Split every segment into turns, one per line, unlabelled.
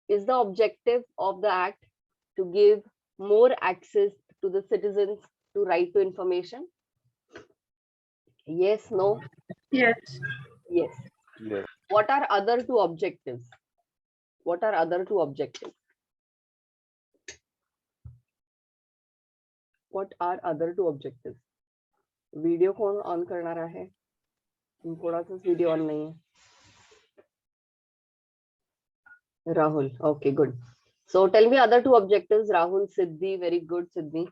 Is the objective of the act to give more access to the citizens to right to information? Yes, no?
Yes.
Yes.
Yes.
What are other two objectives? What are other two objectives? What are other two objectives? Video कौन on करना रहा है? थोड़ा सा video on नहीं है. Rahul. Okay, good. So tell me other two objectives. Rahul, Siddhi, very good, Siddhi.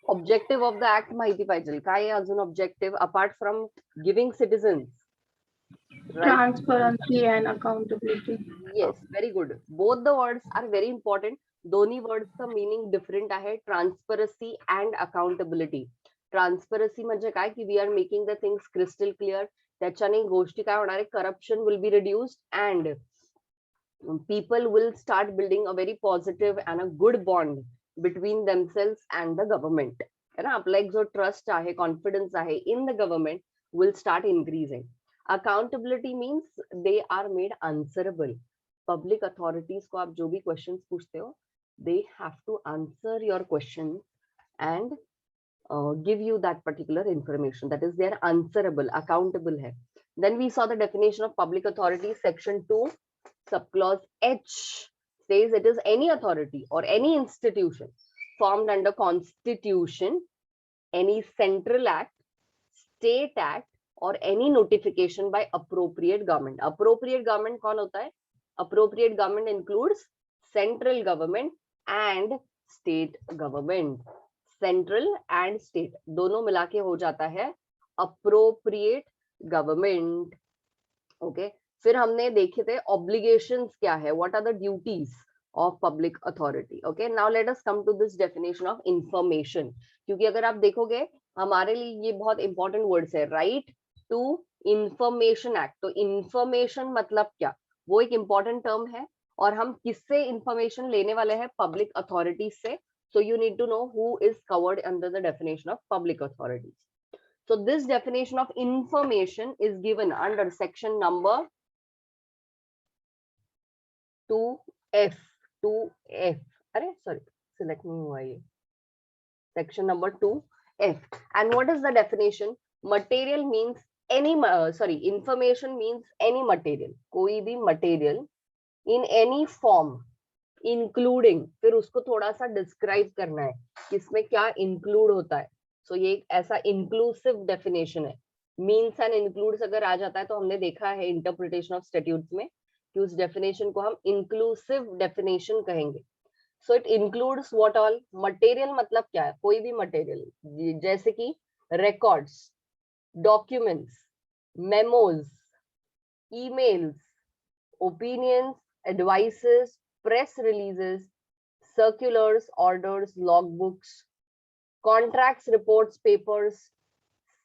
Objective of the act माहिती पाहिजे. काय आहे अजून objective apart from giving citizens? Right?
Transparency and accountability.
Yes, very good. Both the words are very important. दोन्ही words का meaning different आहे. Transparency and accountability. Transparency म्हणजे काय की we are making the things crystal clear. त्याच्याने गोष्टी काय होणार आहे? Corruption will be reduced and people will start building a very positive and a good bond between themselves and the government. है ना? आपला एक जो trust आहे, confidence आहे in the government will start increasing. Accountability means they are made answerable. Public authorities को आप जो भी questions पूछते हो, they have to answer your question and give you that particular information. That is, they are answerable, accountable है. Then we saw the definition of public authority, section 2, subclause H says it is any authority or any institution formed under constitution, any central act, state act, or any notification by appropriate government. Appropriate government कौन होता है? Appropriate government includes central government and state government. Central and state दोनों मिला के हो जाता है appropriate government. Okay. फिर हमने देखे थे obligations क्या है, what are the duties of public authority. Okay, now let us come to this definition of information. क्योंकि अगर आप देखोगे हमारे लिए ये बहुत important words है, right to information act. तो information मतलब क्या, वो एक important term है और हम किससे information लेने वाले हैं? Public authorities से. So you need to know who is covered under the definition of public authorities. So this definition of information is given under section number 2F. 2F. Arey, sorry, select नहीं हुआ ये. Section number 2F. And what is the definition? Material means any, information means any material. कोई भी material in any form, including, फिर उसको थोड़ा सा describe करना है कि इसमें क्या इंक्लूड होता है. सो ये एक ऐसा इंक्लूसिव डेफिनेशन है. मीन्स एंड इंक्लूड्स अगर आ जाता है तो हमने देखा है इंटरप्रिटेशन ऑफ स्टैट्यूट्स में कि उस डेफिनेशन को हम इंक्लूसिव डेफिनेशन कहेंगे. So it includes what all. Material मतलब क्या है? कोई भी मटेरियल, जैसे कि records, documents, memos, emails, opinions, advices, press releases, circulars, orders, logbooks, contracts, reports, papers,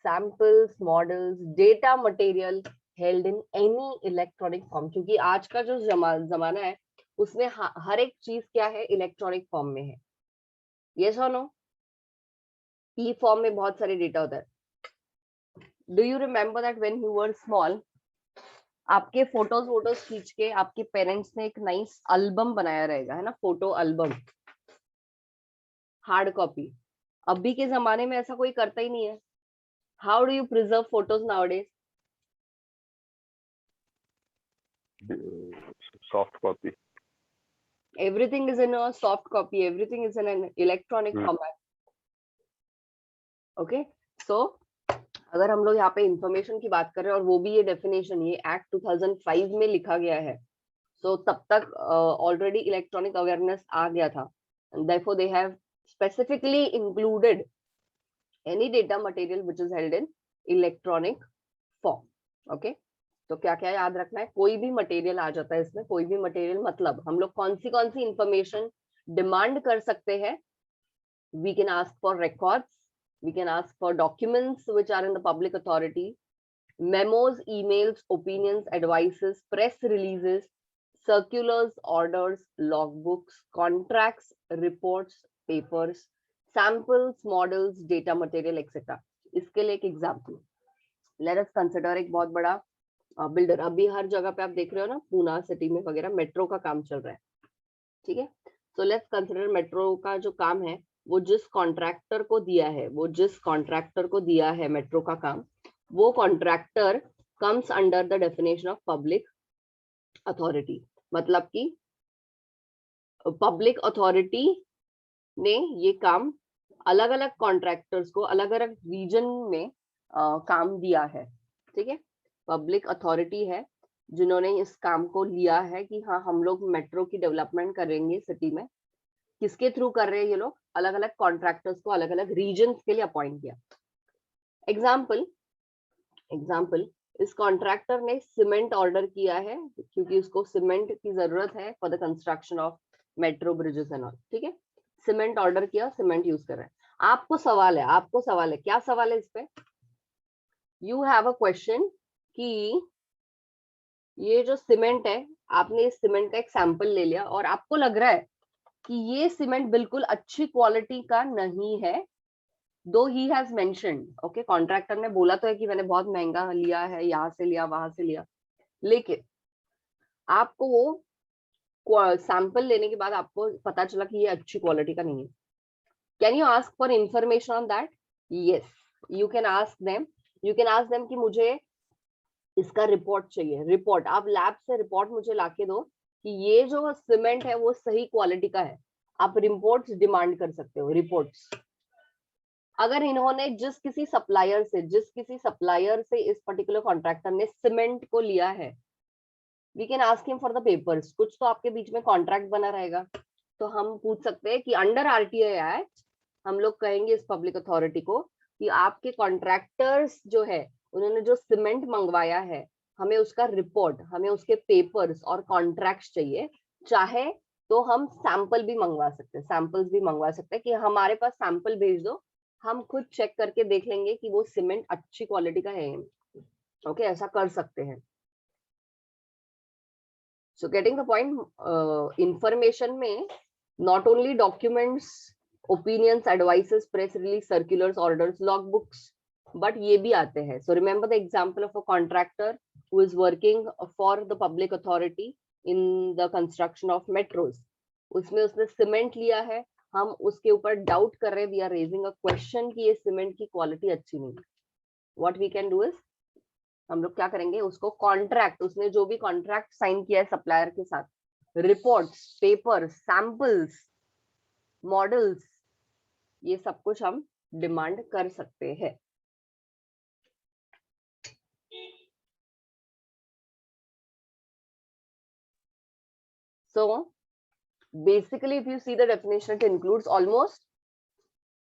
samples, models, data material held in any electronic form. क्योंकि आज का जो जमाना है उसमें हर एक चीज क्या है? इलेक्ट्रॉनिक फॉर्म में है. Yes or no? E form में बहुत सारे डेटा होता है. Do you remember that when you were small, आपके फोटोज खींच के आपके पेरेंट्स ने एक नाइस एल्बम बनाया रहेगा, है ना? Photo album, hard copy. अभी के जमाने में ऐसा कोई करता ही नहीं है. How do you preserve photos nowadays?
Soft copy.
Everything is in a soft copy, everything is in an electronic format. Okay, so अगर हम लोग यहाँ पे इंफॉर्मेशन की बात कर रहे हैं और वो भी ये डेफिनेशन ये एक्ट 2005 में लिखा गया है, so तब तक ऑलरेडी इलेक्ट्रॉनिक अवेयरनेस आ गया था. Therefore they have specifically included any data material which is held in electronic form. Okay, तो क्या क्या याद रखना है? कोई भी मटेरियल आ जाता है इसमें. कोई भी मटेरियल मतलब हम लोग कौन सी इंफॉर्मेशन डिमांड कर सकते हैं? We can ask for records, we can ask for documents which are in the public authority, memos, emails, opinions, advices, press releases, circulars, orders, logbooks, contracts, reports, papers, samples, models, data material, etc. इसके लिए एक example. Let us consider एक बहुत बड़ा builder, अभी हर जगह पे आप देख रहे हो ना, पूना सिटी में वगैरह मेट्रो का काम चल रहा है, ठीक है। सो लेट्स कंसिडर मेट्रो का जो काम है वो जिस कॉन्ट्रैक्टर को दिया है, मेट्रो का काम, वो contractor comes under the definition of public authority. मतलब कि पब्लिक अथॉरिटी ने ये काम अलग अलग कॉन्ट्रैक्टर्स को अलग अलग रीजन में काम दिया है, ठीक है। पब्लिक अथॉरिटी है जिन्होंने इस काम को लिया है कि हाँ हम लोग मेट्रो की डेवलपमेंट करेंगे सिटी में। किसके थ्रू कर रहे हैं ये लोग? अलग अलग कॉन्ट्रैक्टर्स को अलग अलग रीजन के लिए अपॉइंट किया। एग्जाम्पल, इस कॉन्ट्रैक्टर ने सीमेंट ऑर्डर किया है क्योंकि उसको सीमेंट की जरूरत है for the construction of metro bridges and all, ठीक है। सीमेंट ऑर्डर किया, सीमेंट यूज कर रहे हैं। आपको सवाल है, क्या सवाल है इस पे? यू हैव अ क्वेश्चन कि ये जो सीमेंट है, आपने इस सीमेंट का एक सैंपल ले लिया और आपको लग रहा है कि ये सीमेंट बिल्कुल अच्छी क्वालिटी का नहीं है, दो he has mentioned, okay, contractor ने बोला तो है कि मैंने बहुत महंगा लिया है, यहाँ से लिया वहां से लिया, लेकिन आपको वो सैंपल लेने के बाद आपको पता चला कि ये अच्छी क्वालिटी का नहीं है। Can you ask for information on that? Yes, you can ask them कि मुझे इसका रिपोर्ट चाहिए। रिपोर्ट, आप लैब से रिपोर्ट मुझे लाके दो कि ये जो सीमेंट है वो सही क्वालिटी का है। आप रिपोर्ट्स डिमांड कर सकते हो, रिपोर्ट्स। अगर इन्होंने जिस किसी सप्लायर से इस पर्टिकुलर कॉन्ट्रैक्टर ने सीमेंट को लिया है, we can ask him for the papers. कुछ तो आपके बीच में कॉन्ट्रैक्ट बना रहेगा, तो हम पूछ सकते हैं कि अंडर आरटीआई एक्ट हम लोग कहेंगे इस पब्लिक अथॉरिटी को कि आपके कॉन्ट्रैक्टर्स जो है उन्होंने जो सीमेंट मंगवाया है, हमें उसका रिपोर्ट, हमें उसके पेपर्स और कॉन्ट्रैक्ट चाहिए। चाहे तो हम सैंपल्स भी मंगवा सकते हैं कि हमारे पास सैंपल भेज दो, हम खुद चेक करके देख लेंगे कि वो सीमेंट अच्छी क्वालिटी का है। ओके, ऐसा कर सकते हैं। So getting the point, information में not only documents, opinions, advices, press release, circulars, orders, logbooks, but ये भी आते हैं. So remember the example of a contractor who is working for the public authority in the construction of metros. उसमें उसने cement लिया है, हम उसके ऊपर डाउट कर रहे हैं, we are raising a question कि ये सीमेंट की क्वालिटी अच्छी नहीं है. What we can do is हम लोग क्या करेंगे, उसको कॉन्ट्रैक्ट, उसने जो भी कॉन्ट्रैक्ट साइन किया है सप्लायर के साथ, रिपोर्ट्स, पेपर, सैंपल्स, मॉडल्स, ये सब कुछ हम डिमांड कर सकते हैं। So basically if you see the definition, it includes almost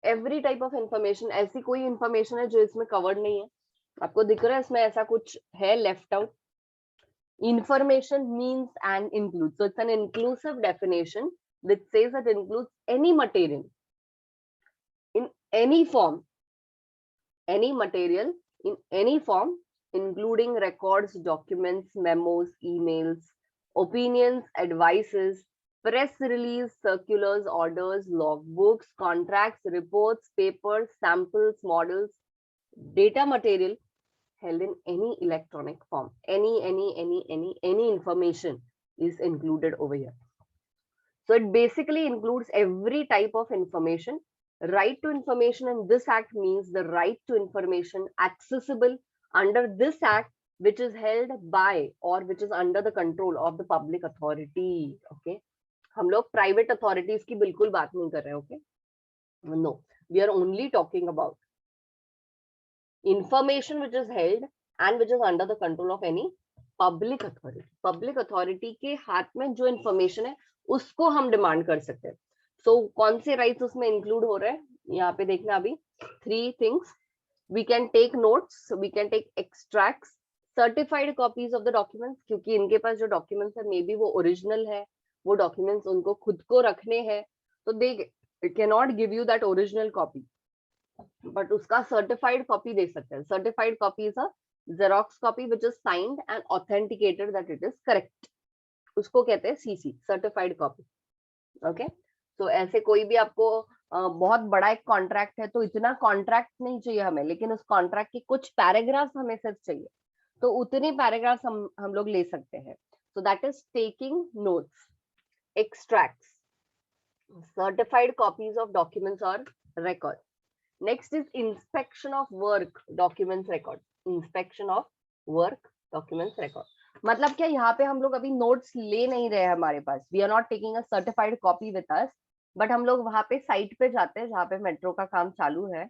every type of information. ऐसी कोई information है जो इसमें covered नहीं है? आपको दिख रहा है इसमें ऐसा कुछ है left out? Information means and includes. So it's an inclusive definition that says that it includes any material in any form, any material in any form, including records, documents, memos, emails, opinions, advices, press release, circulars, orders, logbooks, contracts, reports, papers, samples, models, data material held in any electronic form. Any information is included over here. So it basically includes every type of information. Right to information in this act means the right to information accessible under this act, which is held by or which is under the control of the public authority. Okay, हम लोग private authorities की बिल्कुल बात नहीं कर रहे हैं. Okay, no, we are only talking about information which is held and which is under the control of any public authority. Public authority के हाथ में जो information है उसको हम डिमांड कर सकते हैं. So कौन से राइट्स उसमें इंक्लूड हो रहे हैं यहाँ पे देखना. अभी 3 things. We can take notes, we can take extracts, certified copies of the documents, क्योंकि इनके पास जो documents है मे बी वो ओरिजिनल है, वो documents उनको खुद को रखने हैं, तो they cannot give you that original copy, but उसका certified copy दे सकते हैं. Certified copy is a Xerox copy which is signed and authenticated that it is correct. उसको कहते हैं CC, certified copy. Okay, तो ऐसे कोई भी आपको बहुत बड़ा एक कॉन्ट्रैक्ट है तो इतना कॉन्ट्रैक्ट नहीं चाहिए हमें, लेकिन उस कॉन्ट्रैक्ट की कुछ पैराग्राफ हमें सिर्फ चाहिए. तो उतने पैराग्राफ्स हम लोग ले सकते हैं. So that is taking notes, extracts, certified copies of documents or records. Next is inspection of work documents record. Inspection of work documents record. मतलब क्या, यहाँ पे हम लोग अभी नोट्स ले नहीं रहे हैं हमारे पास. We are not taking a certified copy with us, but हम लोग वहां पे साइट पे जाते हैं जहाँ पे मेट्रो का काम चालू है,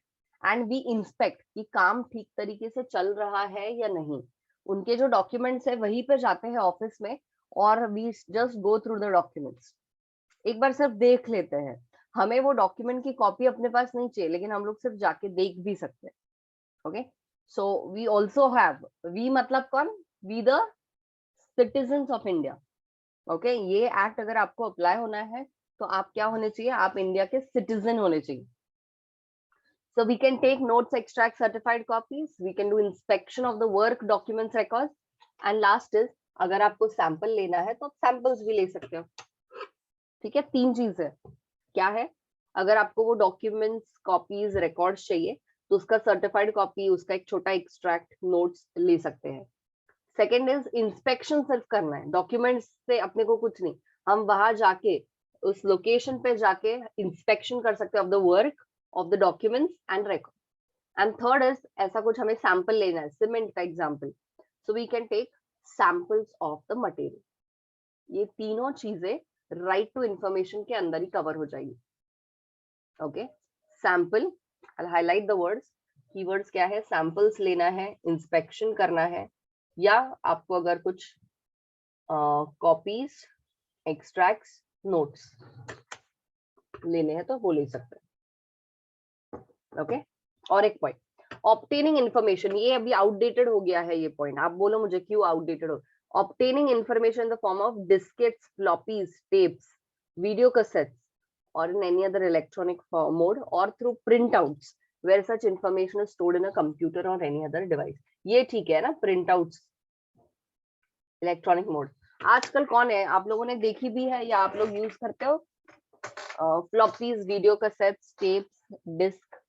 एंड वी इंस्पेक्ट कि काम ठीक तरीके से चल रहा है या नहीं. उनके जो डॉक्यूमेंट्स है वहीं पे जाते हैं ऑफिस में, और we just go through the documents. एक बार सिर्फ देख लेते हैं. हमें वो डॉक्यूमेंट की कॉपी अपने पास नहीं चाहिए, लेकिन हम लोग सिर्फ जाके देख भी सकते हैं. Okay, so we also have, we मतलब कौन, we the citizens of India. Okay, ये एक्ट अगर आपको अप्लाई होना है तो आप क्या होने चाहिए, आप इंडिया के सिटीजन होने चाहिए. So we can take notes, extract certified copies. We can do inspection of the work documents records. And last is, अगर आपको सैंपल लेना है तो आप सैंपल्स भी ले सकते हो. ठीक है, 3 चीज है. क्या है, अगर आपको वो डॉक्यूमेंट्स, कॉपीज, रिकॉर्ड्स चाहिए तो उसका सर्टिफाइड कॉपी, उसका एक छोटा एक्सट्रैक्ट, नोट्स ले सकते हैं. सेकेंड इज इंस्पेक्शन सिर्फ करना है, डॉक्यूमेंट्स से अपने को कुछ नहीं. हम वहां जाके उस लोकेशन पे जाके इंस्पेक्शन कर सकते हैं of the work, of the documents and record. And third is, ऐसा कुछ हमें सैंपल लेना है, सीमेंट का example, so we can take samples of the material. ये तीनों चीजें राइट टू इंफॉर्मेशन के अंदर ही कवर हो जाएगी. Okay, sample, I highlight the words. Keywords क्या है, सैंपल्स लेना है, इंस्पेक्शन करना है, या आपको अगर कुछ कॉपीज, एक्सट्रैक्ट्स, नोट्स लेने हैं तो वो ले सकते हैं. ओके, और एक पॉइंट, ऑब्टेनिंग इंफॉर्मेशन, ये अभी आउटडेटेड हो गया है ये पॉइंट. आप बोलो मुझे क्यों आउटडेटेड हो. Obtaining information in the form of diskettes, floppies, tapes, video cassettes, or in any other electronic mode, or through printouts where such information is stored in a computer or any other device. ये ठीक है ना, printouts, electronic mode. आजकल कौन है, आप लोगों ने देखी भी है या आप लोग यूज करते हो, floppies, video cassettes, tapes, disc.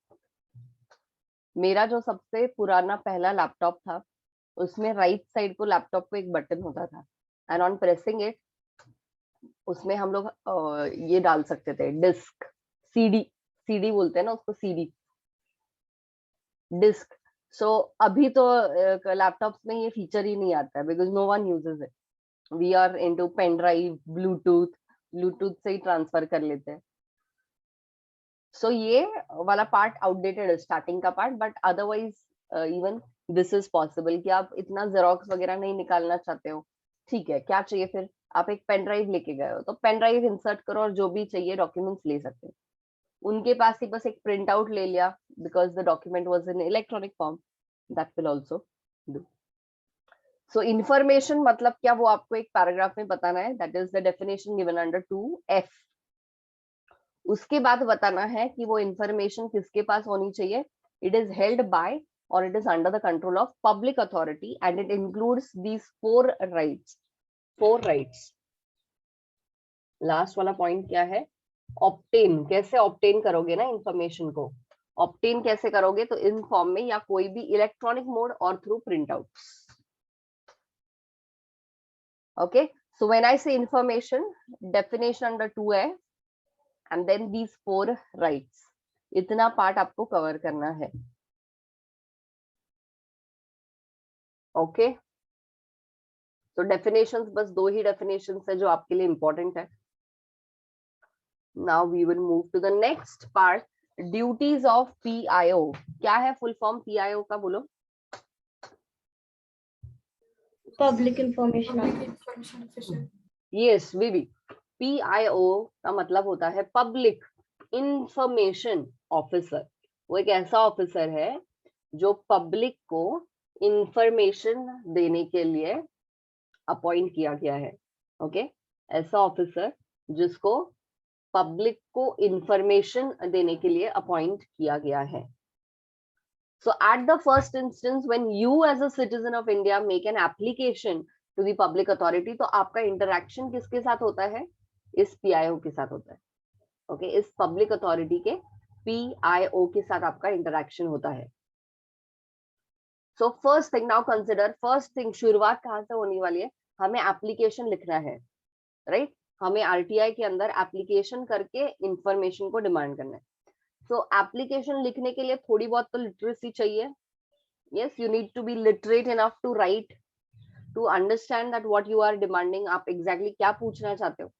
मेरा जो सबसे पुराना पहला लैपटॉप था, उसमें राइट साइड को लैपटॉप को एक बटन होता था, एंड ऑन प्रेसिंग इट उसमें हम लोग ये डाल सकते थे, डिस्क, सीडी, सीडी बोलते हैं ना उसको, सीडी, डिस्क. सो अभी तो लैपटॉप्स में ये फीचर ही नहीं आता है, because no one uses it. We are into pen drive, bluetooth, bluetooth से ही ट्रांसफर कर लेते हैं. सो ये वाला पार्ट आउटडेटेड है, स्टार्टिंग का part, but otherwise even this is possible कि आप इतना जेरोक्स वगैरह नहीं निकालना चाहते हो. ठीक है, क्या चाहिए फिर, आप एक पेन ड्राइव लेके गए हो तो पेन ड्राइव इंसर्ट करो और जो भी चाहिए डॉक्यूमेंट्स ले सकते हैं. उनके पास ही बस एक प्रिंट आउट ले लिया, because the document was in electronic form, that will also do. So information मतलब क्या, वो आपको एक पैराग्राफ में बताना है, that is the definition given under 2F. उसके बाद बताना है कि वो इंफॉर्मेशन किसके पास होनी चाहिए. It is held by or it is under the control of public authority, and it includes these 4 rights. 4 rights. Last वाला पॉइंट क्या है, ऑब्टेन. कैसे ऑब्टेन करोगे ना इंफॉर्मेशन को, ऑब्टेन कैसे करोगे, तो इन फॉर्म में या कोई भी इलेक्ट्रॉनिक मोड और through print out. Okay, so when I say information, definition under 2F, and then these 4 rights, इतना पार्ट आपको कवर करना है. ओके, तो डेफिनेशंस, बस 2 ही डेफिनेशंस है जो आपके लिए इंपॉर्टेंट है. Now we will move to the next part, duties of PIO. क्या है फुल फॉर्म PIO का, बोलो.
Public information officer.
Yes baby, PIO का मतलब होता है पब्लिक इंफॉर्मेशन ऑफिसर. वो एक ऐसा ऑफिसर है जो पब्लिक को इंफॉर्मेशन देने के लिए अपॉइंट किया गया है. ओके, ऐसा ऑफिसर जिसको पब्लिक को इंफॉर्मेशन देने के लिए अपॉइंट किया गया है. So at the first instance, when you as a citizen of India make an application to the public authority, तो आपका इंटरेक्शन किसके साथ होता है, इस PIO के साथ होता है. ओके, इस पब्लिक अथॉरिटी के PIO के साथ आपका इंटरेक्शन होता है. So first thing now consider, first thing शुरुआत कहाँ से होने वाली है, हमें एप्लीकेशन लिखना है, राइट? हमें आरटीआई के अंदर एप्लीकेशन करके इंफॉर्मेशन को डिमांड करना है। सो एप्लीकेशन लिखने के लिए थोड़ी बहुत तो लिटरेसी चाहिए। Yes, you need to be literate enough to write, to understand that what you are demanding, आप एग्जैक्टली क्या पूछना चाहते हो।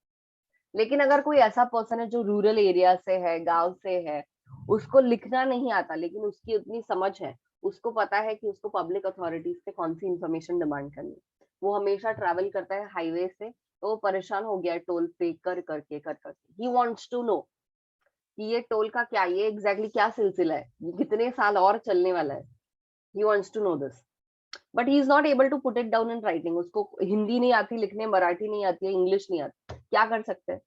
लेकिन अगर कोई ऐसा पर्सन है जो रूरल एरिया से है, गांव से है, उसको लिखना नहीं आता, लेकिन उसकी उतनी समझ है, उसको पता है कि उसको पब्लिक अथॉरिटीज से कौन सी इंफॉर्मेशन डिमांड करनी है, वो हमेशा ट्रैवल करता है हाईवे से, तो वो परेशान हो गया टोल पे कर करके ही वांट्स टू नो कि ये टोल का क्या, ये एग्जैक्टली क्या सिलसिला है, ये कितने साल और चलने वाला है, he wants to know this, but he is not able to put it down in writing. उसको हिंदी नहीं आती लिखने, मराठी नहीं आती है, इंग्लिश नहीं आती, क्या कर सकते हैं?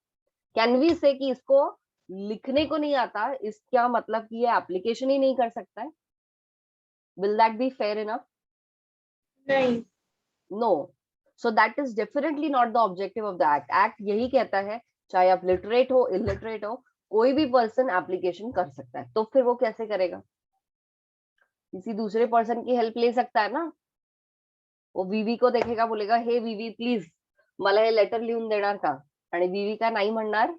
कैन वी से कि इसको लिखने को नहीं आता, इसका मतलब कि ये एप्लीकेशन ही नहीं कर सकता है? Will that be fair enough?
नहीं।
No. So that is definitely not the objective of the act. Act यही कहता है चाहे आप लिटरेट हो, इलिटरेट हो, कोई भी पर्सन एप्लीकेशन कर सकता है। तो फिर वो कैसे करेगा? किसी दूसरे पर्सन की हेल्प ले सकता है ना। वो वीवी को देखेगा, बोलेगा हे वीवी प्लीज मला हे लेटर लिहून देणार का, आणि वीवी का नाही म्हणणार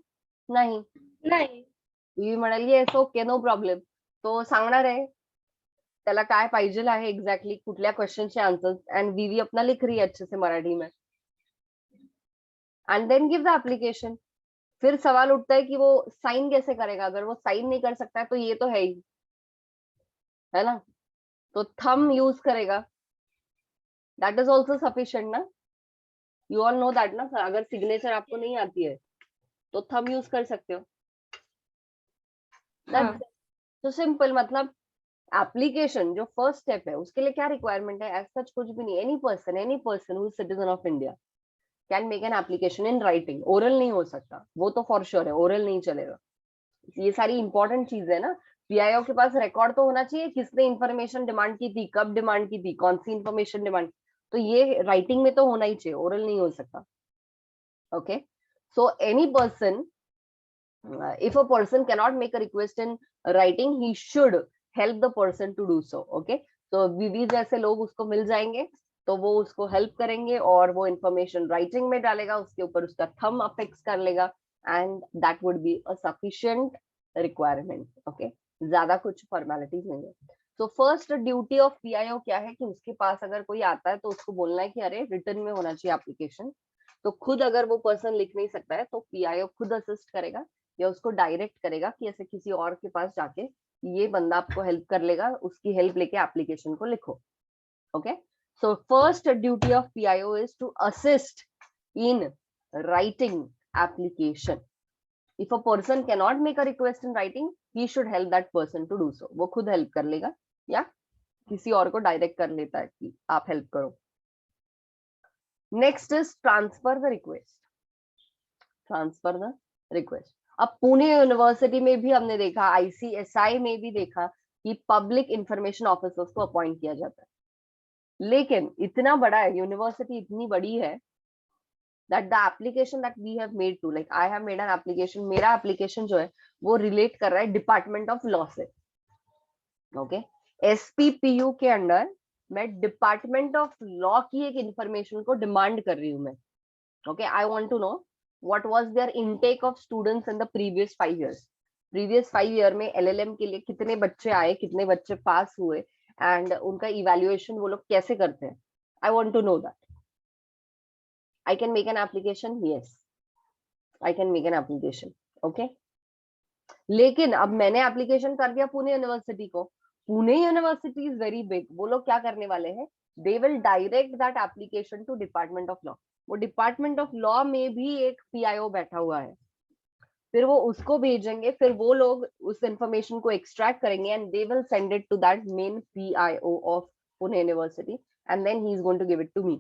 नाही,
नाही.
वीवी म्हणाल येस ओके नो प्रॉब्लेम, तो सांगणार आहे त्याला काय पाहिजे आहे एक्झॅक्टली, कुठल्या क्वेश्चनचे आन्सर्स, एंड वीवी अपना लिख रही है अच्छे से मराठी में, and then give the application. फिर सवाल उठता है कि वो साइन कैसे करेगा? अगर वो साइन नहीं कर सकता है तो ये तो है ही, है ना, तो थंब यूज करेगा, दैट इज ऑल्सो सफिशिएंट ना। यू ऑल नो दैट ना, अगर सिग्नेचर आपको नहीं आती है तो थंब यूज कर सकते हो।
हाँ.
तो सिंपल, मतलब एप्लीकेशन जो फर्स्ट स्टेप है उसके लिए क्या रिक्वायरमेंट है? एज सच कुछ भी नहीं। Any person who is citizen of India can make an application in writing. Oral नहीं हो सकता, वो तो फॉर श्योर है, ओरल नहीं चलेगा। ये सारी इंपॉर्टेंट चीज है ना। पीआईओ के पास रिकॉर्ड तो होना चाहिए, किसने इंफॉर्मेशन डिमांड की थी, कब डिमांड की थी, कौन सी इंफॉर्मेशन डिमांड, तो ये राइटिंग में तो होना ही चाहिए, ओरल नहीं हो सकता। Okay, so any person, if a person cannot make a request in writing, he should help the person to do so. Okay, so वीवी जैसे लोग उसको मिल जाएंगे तो वो उसको हेल्प करेंगे और वो इंफॉर्मेशन राइटिंग में डालेगा, उसके ऊपर उसका थंब अफेक्स कर लेगा, and that would be a sufficient requirement. Okay, ज्यादा कुछ फॉर्मेलिटीज नहीं है। तो फर्स्ट ड्यूटी ऑफ पीआईओ क्या है कि उसके पास अगर कोई आता है तो उसको बोलना है कि अरे रिटर्न में होना चाहिए एप्लीकेशन। तो खुद अगर वो पर्सन लिख नहीं सकता है तो पीआईओ खुद असिस्ट करेगा या उसको डायरेक्ट करेगा कि ऐसे किसी और के पास जाके ये बंदा आपको हेल्प कर लेगा, उसकी हेल्प लेके एप्लीकेशन को लिखो। Okay, so first duty of PIO is to assist in writing application. If a person can not make a request in writing, he should help that person to do so. वो खुद help कर लेगा या किसी और को direct कर लेता है कि आप हेल्प करो। Next is transfer the request. Transfer the request. अब पुणे यूनिवर्सिटी में भी हमने देखा, आईसीएसआई में भी देखा कि पब्लिक इंफॉर्मेशन ऑफिसर्स को अपॉइंट किया जाता है। लेकिन इतना बड़ा है, यूनिवर्सिटी इतनी बड़ी है, that the application that we have made to, like I have made an application, मेरा application जो है वो रिलेट कर रहा है डिपार्टमेंट ऑफ लॉ से। ओके, एसपीपीयू के अंडर मैं डिपार्टमेंट ऑफ लॉ की एक इंफॉर्मेशन को डिमांड कर रही हूँ मैं। Okay, I want to know what was their intake of students in the previous 5 years. previous 5 year में LLM के लिए कितने बच्चे आए, कितने बच्चे पास हुए, एंड उनका इवैल्यूएशन वो लोग कैसे करते हैं। I want to know that. I can make an application, yes, I can make an application. Okay, लेकिन अब मैंने एप्लीकेशन कर दिया पुणे यूनिवर्सिटी को। Pune university is very big, वो लोग क्या करने वाले हैं, they will direct that application to department of law. वो डिपार्टमेंट ऑफ लॉ में भी एक पीआईओ बैठा हुआ है, फिर वो उसको भेजेंगे, फिर वो लोग उस इंफॉर्मेशन को एक्सट्रैक्ट करेंगे and they will send it to that main PIO of Pune university, and then he is going to give it to me.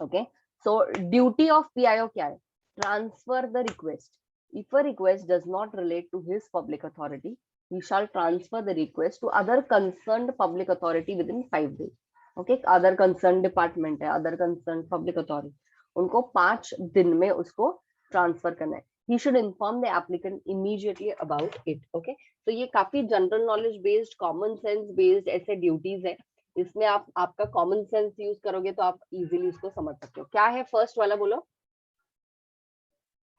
Okay, so duty of PIO क्या है? Transfer the request. If a request does not relate to his public authority, he shall transfer the request to other concerned public authority within 5 days. Okay, other concerned department है, other concerned public authority, उनको 5 दिन में उसको transfer करना है। He should inform the applicant immediately about it. Okay, तो ये काफी general knowledge based, common sense based ऐसे ड्यूटीज है इसमें आप आपका कॉमन सेंस यूज करोगे तो आप इजीली इसको समझ सकते हो। क्या है फर्स्ट वाला, बोलो।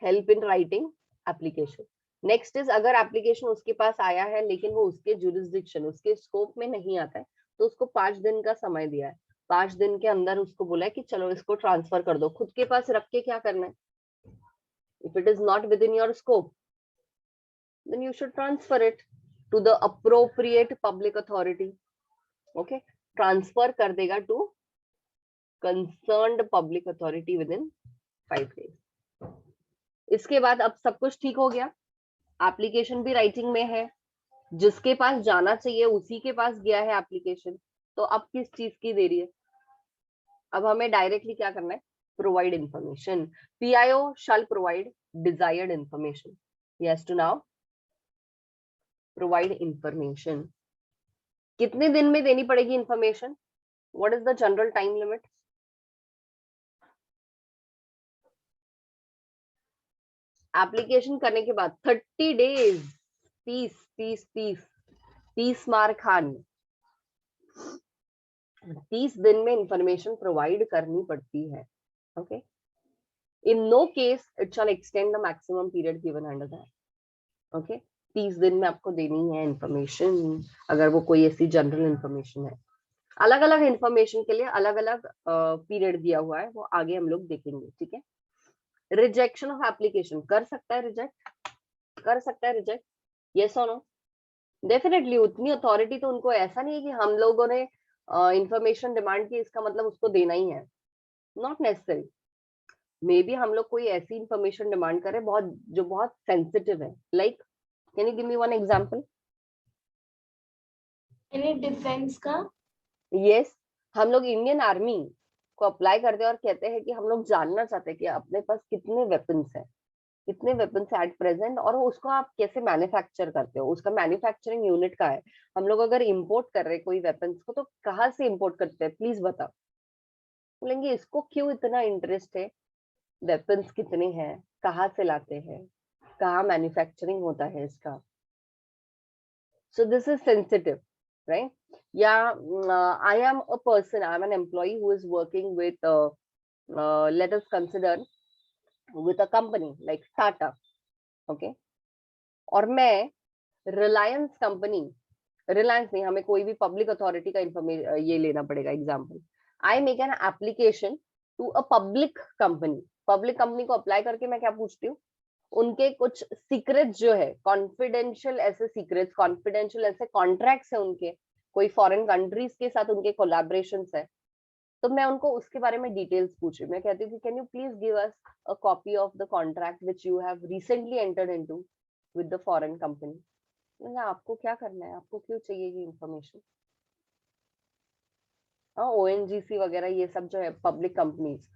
Help in writing application. Next is, अगर एप्लीकेशन उसके पास आया है लेकिन वो उसके जुरिस्डिक्शन, उसके स्कोप में नहीं आता है, तो उसको 5 दिन का समय दिया है। 5 दिन के अंदर उसको बोला है कि चलो इसको ट्रांसफर कर दो। खुद के पास रख के क्या करना है? If it is not with in your scope, then you should transfer it to the appropriate public authority. Okay, transfer कर देगा to concerned public authority within 5 days. इसके बाद अब सब कुछ ठीक हो गया, एप्लीकेशन भी राइटिंग में है, जिसके पास जाना चाहिए उसी के पास गया है एप्लीकेशन, तो अब किस चीज की देरी है? अब हमें डायरेक्टली क्या करना है? Provide information. PIO shall provide desired information. Yes to now provide information. कितने दिन में देनी पड़ेगी information? What is the general time limit? Application करने के बाद 30 डेज। 30 मार खान। 30 दिन में इंफॉर्मेशन प्रोवाइड करनी पड़ती है। Okay, in no case it shall extend the maximum period given under that. Okay, 30 दिन में आपको देनी है इंफॉर्मेशन, अगर वो कोई ऐसी जनरल इंफॉर्मेशन है। अलग अलग इंफॉर्मेशन के लिए अलग अलग पीरियड दिया हुआ है, वो आगे हम लोग देखेंगे। ठीक है, रिजेक्शन ऑफ एप्लीकेशन, कर सकता है रिजेक्ट, कर सकता है रिजेक्ट, यस और नो? डेफिनेटली। उतनी अथॉरिटी तो उनको ऐसा नहीं है कि हम लोगों ने इंफॉर्मेशन डिमांड की इसका मतलब उसको देना ही है, नॉट नेसेसरी। मे बी हम लोग कोई ऐसी इंफॉर्मेशन डिमांड करें बहुत जो बहुत सेंसिटिव है, like can you give me one example?
Any defence का?
यस, हम लोग इंडियन आर्मी को अप्लाई करते हैं और कहते हैं कि हम लोग जानना चाहते हैं कि अपने पास कितने वेपन्स है, कितने वेपन्स एट प्रेजेंट, और उसको आप कैसे मैन्युफैक्चर करते हो, उसका मैन्युफैक्चरिंग यूनिट का है। हम लोग अगर इंपोर्ट कर रहे हैं कोई वेपन्स को, तो कहाँ से इंपोर्ट करते हैं, प्लीज बताओ। बोलेंगे इसको क्यों इतना इंटरेस्ट है, वेपन्स कितने हैं, कहाँ से लाते हैं, कहाँ मैन्युफैक्चरिंग होता है इसका। So this is sensitive, right? या I am a person, I am an employee who is working with, let us consider with a company like Tata, okay? और मैं रिलायंस कंपनी, रिलायंस नहीं, हमें कोई भी पब्लिक अथॉरिटी का इंफॉर्मेशन ये लेना पड़ेगा example. I make an application to a public company. Public company को अप्लाई करके मैं क्या पूछती हूँ? उनके कुछ सीक्रेट्स जो है, कॉन्फिडेंशियल ऐसे सीक्रेट्स, कॉन्फिडेंशियल ऐसे कॉन्ट्रैक्ट्स है उनके, कोई फॉरेन कंट्रीज के साथ उनके कोलैबोरेशंस है, तो मैं उनको उसके बारे में डिटेल्स पूछ रही हूँ। मैं कहती हूँ कि can you please give us a copy of the contract which you have recently entered into with the foreign company. मैंने आपको क्या करना है, आपको क्यों चाहिए ये इंफॉर्मेशन? हाँ, ओएनजीसी वगैरह ये सब जो है public companies,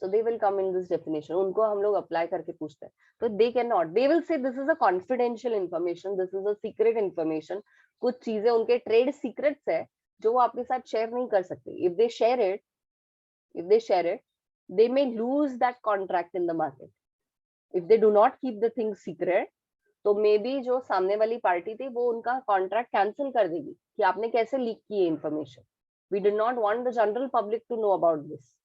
so they will come in this definition. उनको हम लोग अप्लाई करके पूछते हैं, तो they can not, they will say this is a confidential information, this is a secret information. कुछ चीजें उनके ट्रेड सीक्रेट्स है जो वो आपके साथ शेयर नहीं कर सकते। If they share it, if they share it, they may lose that contract in the market. If they do not keep the things secret, तो मे बी जो सामने वाली पार्टी थी वो उनका कॉन्ट्रैक्ट कैंसिल कर देगी कि आपने कैसे लीक की है information. We do not want the general public to know about this.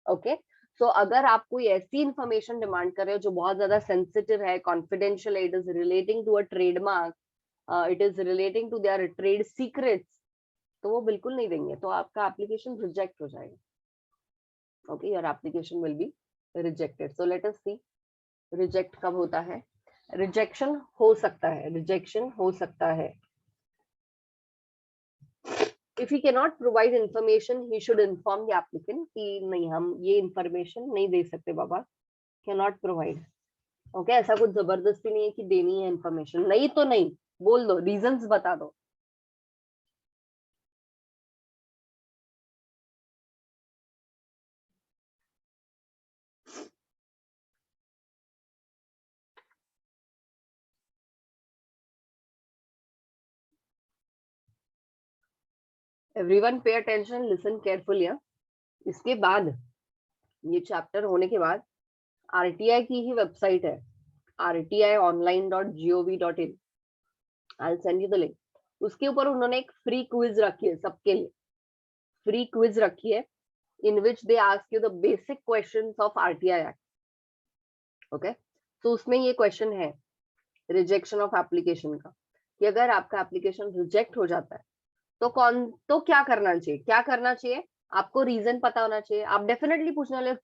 Okay, so अगर आप कोई ऐसी इंफॉर्मेशन डिमांड कर रहे हो जो बहुत ज्यादा सेंसिटिव है, confidential, it is relating to a trademark, it is relating to their trade secrets, तो वो बिल्कुल नहीं देंगे, तो आपका एप्लीकेशन रिजेक्ट हो जाएगा। Okay, your application will be rejected. So let us see reject कब होता है। rejection हो सकता है, rejection हो सकता है। if he cannot provide information, he should inform the applicant कि नहीं, हम ये information नहीं दे सकते बाबा, cannot provide। okay, ऐसा कुछ जबरदस्ती नहीं है कि देनी है information, नहीं तो नहीं, बोल दो, reasons बता दो। everyone pay attention, listen carefully। इसके बाद, ये चैप्टर होने के बाद, आरटीआई की ही वेबसाइट है, rtionline.gov.in, I'll send you the link। उसके ऊपर उन्होंने एक फ्री क्विज रखी है सबके लिए, फ्री क्विज रखी है in which they ask you the basic questions of RTI Act. Okay, तो उसमें ये क्वेश्चन है रिजेक्शन ऑफ एप्लीकेशन का, कि अगर आपका एप्लीकेशन रिजेक्ट हो जाता है तो क्या करना चाहिए, क्या करना चाहिए, आपको रीजन पता होना चाहिए। आप डेफिनेटली पूछने वाले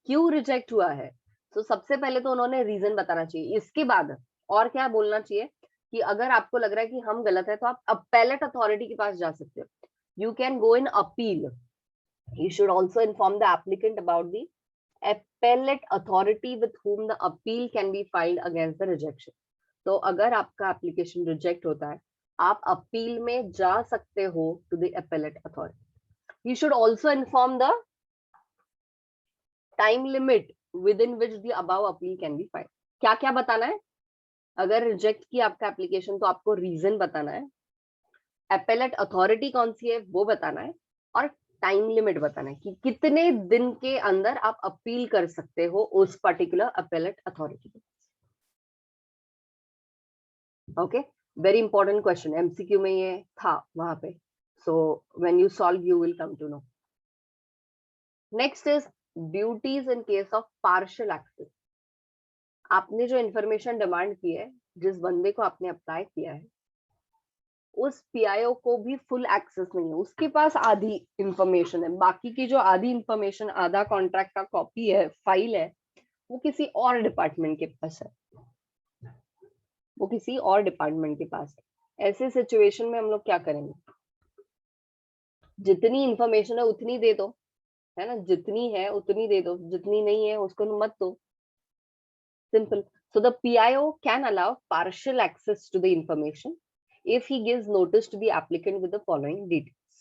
क्यों रिजेक्ट हुआ है, तो सबसे पहले तो उन्होंने रीजन बताना चाहिए। इसके बाद और क्या बोलना चाहिए कि अगर आपको लग रहा है कि हम गलत है तो आप अपेलेट अथॉरिटी के पास जा सकते हो, you can go in appeal. You should also inform the applicant about the appellate authority with whom the appeal can be filed against the rejection. तो अगर आपका एप्लीकेशन रिजेक्ट होता है, आप अपील में जा सकते हो to the appellate authority. You should also inform the time limit within which the above appeal can be filed. क्या क्या बताना है, अगर रिजेक्ट किया आपका एप्लीकेशन तो आपको रीजन बताना है, appellate authority कौन सी है वो बताना है, और टाइम लिमिट बताना है कि कितने दिन के अंदर आप अपील कर सकते हो उस पर्टिकुलर अपेलेट अथॉरिटी के। Okay, very important question, MCQ में ये था वहां पे, so when you solve you will come to know. Next is duties in case of partial access. आपने जो इंफॉर्मेशन डिमांड की है, जिस बंदे को आपने अप्लाई किया है, उस पीआईओ को भी फुल एक्सेस नहीं है, उसके पास आधी इंफॉर्मेशन है, बाकी की जो आधी इंफॉर्मेशन, आधा कॉन्ट्रैक्ट का कॉपी है, फाइल है, वो किसी और डिपार्टमेंट के पास है, वो किसी और डिपार्टमेंट के पास है। ऐसे सिचुएशन में हम लोग क्या करेंगे, जितनी इंफॉर्मेशन है उतनी दे दो, है ना, जितनी है उतनी दे दो, जितनी नहीं है उसको मत दो, simple. So the PIO can allow partial access to the information if he gives notice to the applicant with the following details.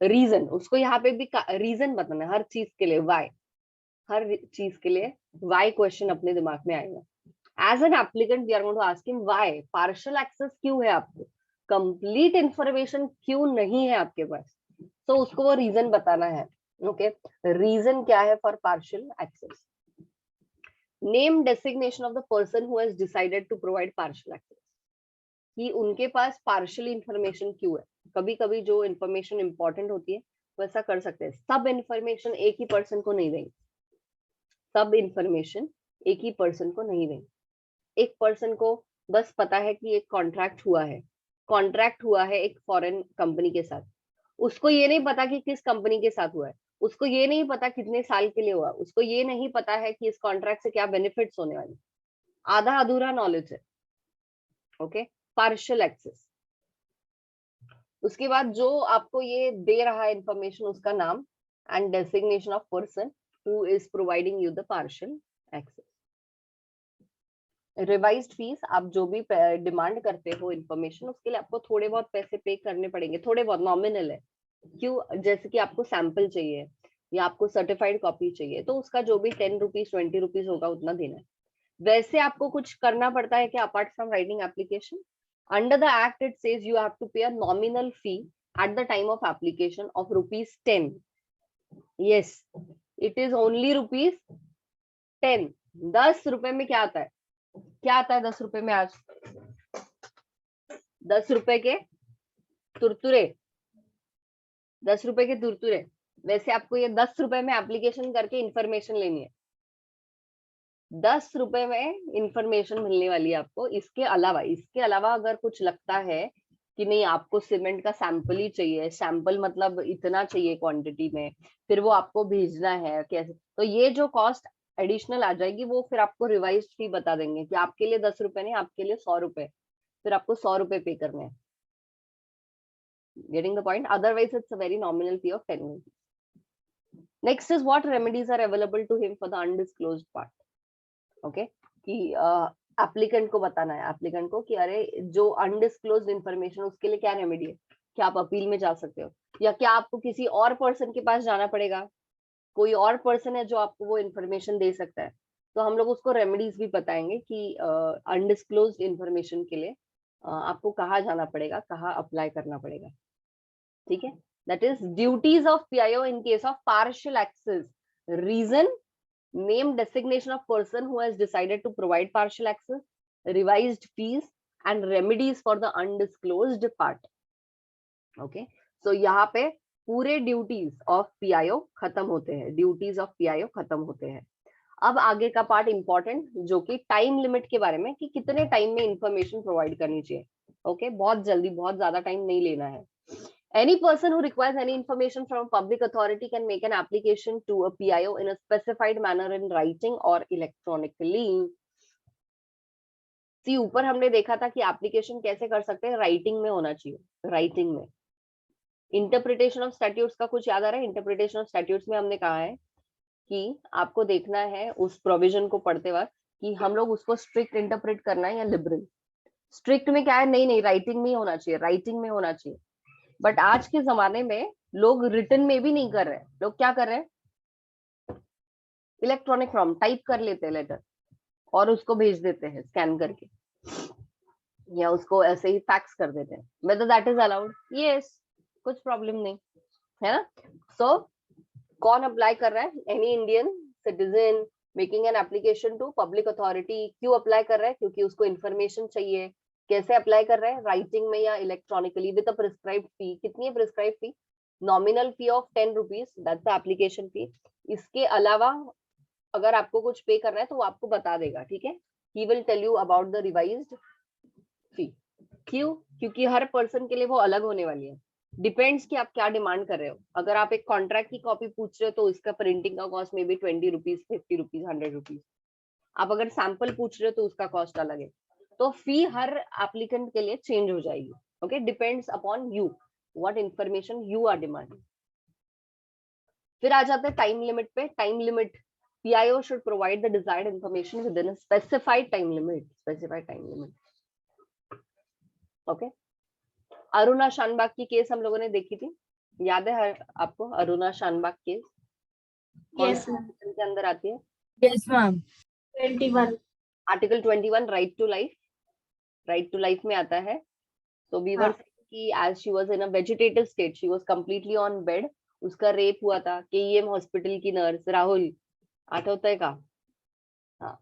Reason, उसको यहाँ पे भी रीजन बताना है हर चीज के लिए, वाई, हर चीज के लिए वाई क्वेश्चन अपने दिमाग में आएगा। As an applicant we are going to ask him why, partial access क्यों है आपको, कंप्लीट इंफॉर्मेशन क्यों नहीं है आपके पास, तो उसको वो रीजन बताना है। ओके, रीजन क्या है for partial access. Name designation of the person who has decided to provide partial access, कि उनके पास पार्शियल इंफॉर्मेशन क्यों है। कभी कभी जो इंफॉर्मेशन इंपॉर्टेंट होती है वैसा कर सकते हैं, सब इंफॉर्मेशन एक ही पर्सन को नहीं देंगे, सब इंफॉर्मेशन एक ही पर्सन को नहीं देंगे। एक पर्सन को बस पता है कि एक कॉन्ट्रैक्ट हुआ है एक फॉरेन कंपनी के साथ, उसको ये नहीं पता कि किस कंपनी के साथ हुआ है, उसको ये नहीं पता कितने साल के लिए हुआ, उसको ये नहीं पता है कि इस कॉन्ट्रैक्ट से क्या बेनिफिट्स होने वाले, आधा अधूरा नॉलेज है। Okay, partial access. उसके बाद जो आपको ये दे रहा है इंफॉर्मेशन, उसका नाम and designation of person who is providing you the partial access. Revised fees, आप जो भी डिमांड करते हो इंफॉर्मेशन, उसके लिए आपको थोड़े बहुत पैसे पे करने पड़ेंगे, थोड़े बहुत, नॉमिनल है। क्यों, जैसे कि आपको सैंपल चाहिए या आपको सर्टिफाइड कॉपी चाहिए, तो उसका जो भी 10 रुपीज 20 रुपीज होगा उतना देना है। वैसे आपको कुछ करना पड़ता है कि apart from writing application, under the act it says you have to pay a nominal fee at the time of application of ₹10. Yes, it is only ₹10। 10 रुपए में क्या आता है, क्या आता है 10 रुपए में आज, 10 रुपए के तुरतुरे, 10 रुपए के तुरतुरे। वैसे आपको ये 10 रुपए में एप्लीकेशन करके इंफॉर्मेशन लेनी है, 10 रुपए में इंफॉर्मेशन मिलने वाली है आपको। इसके अलावा अगर कुछ लगता है कि नहीं आपको सीमेंट का सैंपल ही चाहिए, सैंपल मतलब इतना चाहिए क्वांटिटी में, फिर वो आपको भेजना है कैसे, तो ये जो कॉस्ट एडिशनल आ जाएगी, वो फिर आपको रिवाइज्ड फी बता देंगे कि आपके लिए 10 रुपए नहीं, आपके लिए 100 रुपए, फिर आपको 100 रुपए पे करने हैं। Getting the point, otherwise it's a very nominal fee of 10 rupees. Next is what remedies are available to him for the undisclosed part. Okay, कि एप्लीकेंट को बताना है, एप्लीकेंट को कि अरे जो अनडिस्क्लोज्ड इंफॉर्मेशन, उसके लिए क्या रेमेडी है, क्या आप अपील में जा सकते हो, या क्या आपको किसी और पर्सन के पास जाना पड़ेगा, कोई और पर्सन है जो आपको वो इंफॉर्मेशन दे सकता है, तो हम लोग उसको रेमेडीज भी बताएंगे कि अनडिस्क्लोज्ड इंफॉर्मेशन के लिए आपको कहाँ जाना पड़ेगा, कहाँ अप्लाई करना पड़ेगा। ठीक है, that is duties of PIO in case of partial access. Reason, name designation of person who has decided to provide partial access, revised fees, and remedies for the undisclosed part. Okay, so यहाँ पे पूरे duties of PIO खत्म होते हैं, duties of PIO खत्म होते हैं. अब आगे का पार्ट इंपॉर्टेंट, जो कि टाइम लिमिट के बारे में, कि कितने टाइम में इंफॉर्मेशन प्रोवाइड करनी चाहिए. ओके, बहुत जल्दी, बहुत ज्यादा टाइम नहीं लेना है. Any person who requires any information from a public authority can make an application to a PIO in a specified manner in writing or electronically. See, ऊपर हमने देखा था कि एप्लीकेशन कैसे कर सकते हैं, राइटिंग में होना चाहिए, राइटिंग में. इंटरप्रिटेशन ऑफ स्टैट्यूट्स का कुछ याद आ रहा है? इंटरप्रिटेशन ऑफ स्टैट्यूट्स में हमने कहा है कि आपको देखना है उस प्रोविजन को पढ़ते वक्त कि हम लोग उसको स्ट्रिक्ट इंटरप्रेट करना है या लिबरल. स्ट्रिक्ट में क्या है, नहीं नहीं राइटिंग में होना चाहिए, राइटिंग में होना चाहिए. बट आज के जमाने में लोग रिटन में भी नहीं कर रहे. लोग क्या कर रहे हैं, इलेक्ट्रॉनिक फॉर्म टाइप कर लेते हैं लेटर और उसको भेज देते हैं स्कैन करके, या उसको ऐसे ही फैक्स कर देते हैं. Whether that is allowed? Yes, कुछ प्रॉब्लम नहीं है ना. सो कौन अप्लाई कर रहा है? Any Indian citizen making an application to public authority. क्यों अप्लाई कर रहा है? क्योंकि उसको इन्फॉर्मेशन चाहिए. कैसे अप्लाई कर रहा है? राइटिंग में या इलेक्ट्रॉनिकली विद अ प्रिस्क्राइब्ड फी. कितनी है prescribed fee? Nominal fee of 10 rupees, that's the application fee. इसके अलावा अगर आपको कुछ पे करना है तो वो आपको बता देगा, ठीक है. He will tell you about the revised fee. क्यों? क्योंकि हर पर्सन के लिए वो अलग होने वाली है. डिपेंड्स कि आप क्या डिमांड कर रहे हो. अगर आप एक कॉन्ट्रैक्ट की कॉपी पूछ रहे हो तो इसका प्रिंटिंग का cost may be 20 rupees, 50 rupees, 100 rupees. आप अगर सैंपल पूछ रहे हो तो उसका कॉस्ट अलग है. तो फी हर एप्लीकेंट के लिए चेंज हो जाएगी. Okay, depends upon you what information you are demanding. फिर आ जाते हैं टाइम लिमिट पे. Time limit, PIO should provide the desired information within a specified time limit. Specified time limit. Okay. Aruna Shanbaug की केस हम लोगों ने देखी थी, याद है आपको? Aruna Shanbaug case
Yes, ma'am.
के अंदर आती है?
Yes, ma'am.
21.
Article 21 right to life, right to life में आता है. तो वी वर कि as she was in a vegetative state, she was completely on bed. उसका रेप हुआ था. KEM हॉस्पिटल की नर्स, राहुल आठवता है का? हाँ.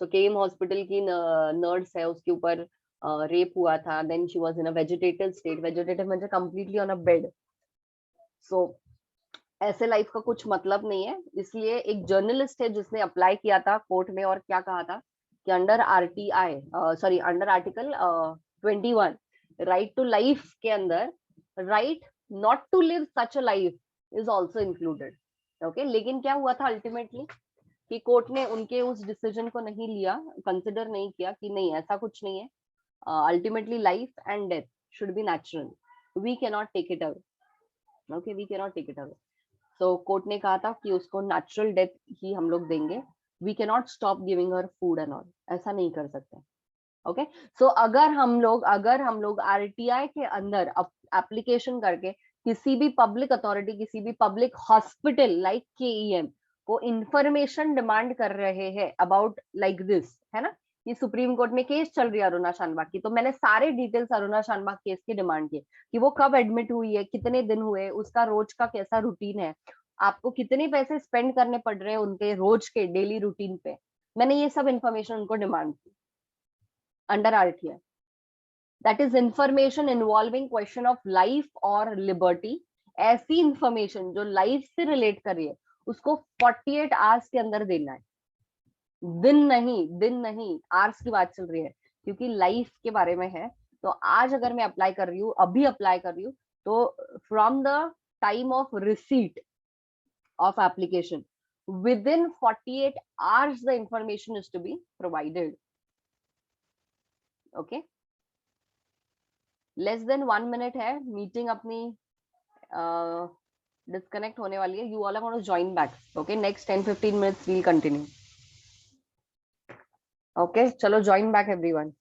सो KEM हॉस्पिटल की नर्स है, उसके ऊपर रेप हुआ था. Then she was in a vegetative state. Vegetative म्हणजे completely on a bed. So ऐसे लाइफ का कुछ मतलब नहीं है. इसलिए एक जर्नलिस्ट है जिसने अप्लाई किया था कोर्ट में और क्या कहा था कि under RTI, sorry under article 21 right to life के अंदर right not to live such a life is also included. Okay, लेकिन क्या हुआ था अल्टीमेटली कि कोर्ट ने उनके उस डिसीजन को नहीं लिया, कंसिडर नहीं किया कि नहीं ऐसा कुछ नहीं है. Ultimately life and death should be natural. We can not take it away. Okay, we can not take it away. तो कोर्ट ने कहा था कि उसको नेचुरल डेथ ही हम लोग देंगे. We can not stop giving her food and all. ऐसा नहीं कर सकते. ओके, सो अगर हम लोग RTI के अंदर एप्लीकेशन करके किसी भी पब्लिक अथॉरिटी, किसी भी पब्लिक हॉस्पिटल लाइक KEM को इंफॉर्मेशन डिमांड कर रहे हैं अबाउट लाइक दिस, है ना, ये सुप्रीम कोर्ट में केस चल रही है अरुणा शानबाग की. तो मैंने सारे डिटेल्स अरुणा शानबाग केस की डिमांड किए कि वो कब एडमिट हुई है, कितने दिन हुए, उसका रोज का कैसा रूटीन है, आपको कितने पैसे स्पेंड करने पड़ रहे हैं उनके रोज के डेली रूटीन पे. मैंने ये सब इंफॉर्मेशन उनको डिमांड की under RTI. That is information involving question of life और लिबर्टी. ऐसी इंफॉर्मेशन जो लाइफ से रिलेट कर रही है उसको 48 आवर्स के अंदर देना है. दिन नहीं आवर्स की बात चल रही है क्योंकि लाइफ के बारे में है. तो आज अगर मैं अप्लाई कर रही हूँ, अभी अप्लाई कर रही हूँ, तो from the time of receipt of application within 48 hours the information is to be provided. Okay, less than 1 minute है, मीटिंग अपनी डिस्कनेक्ट होने वाली है. You all are going to join back. Okay, next 10-15 minutes we'll continue. Okay, चलो join back everyone.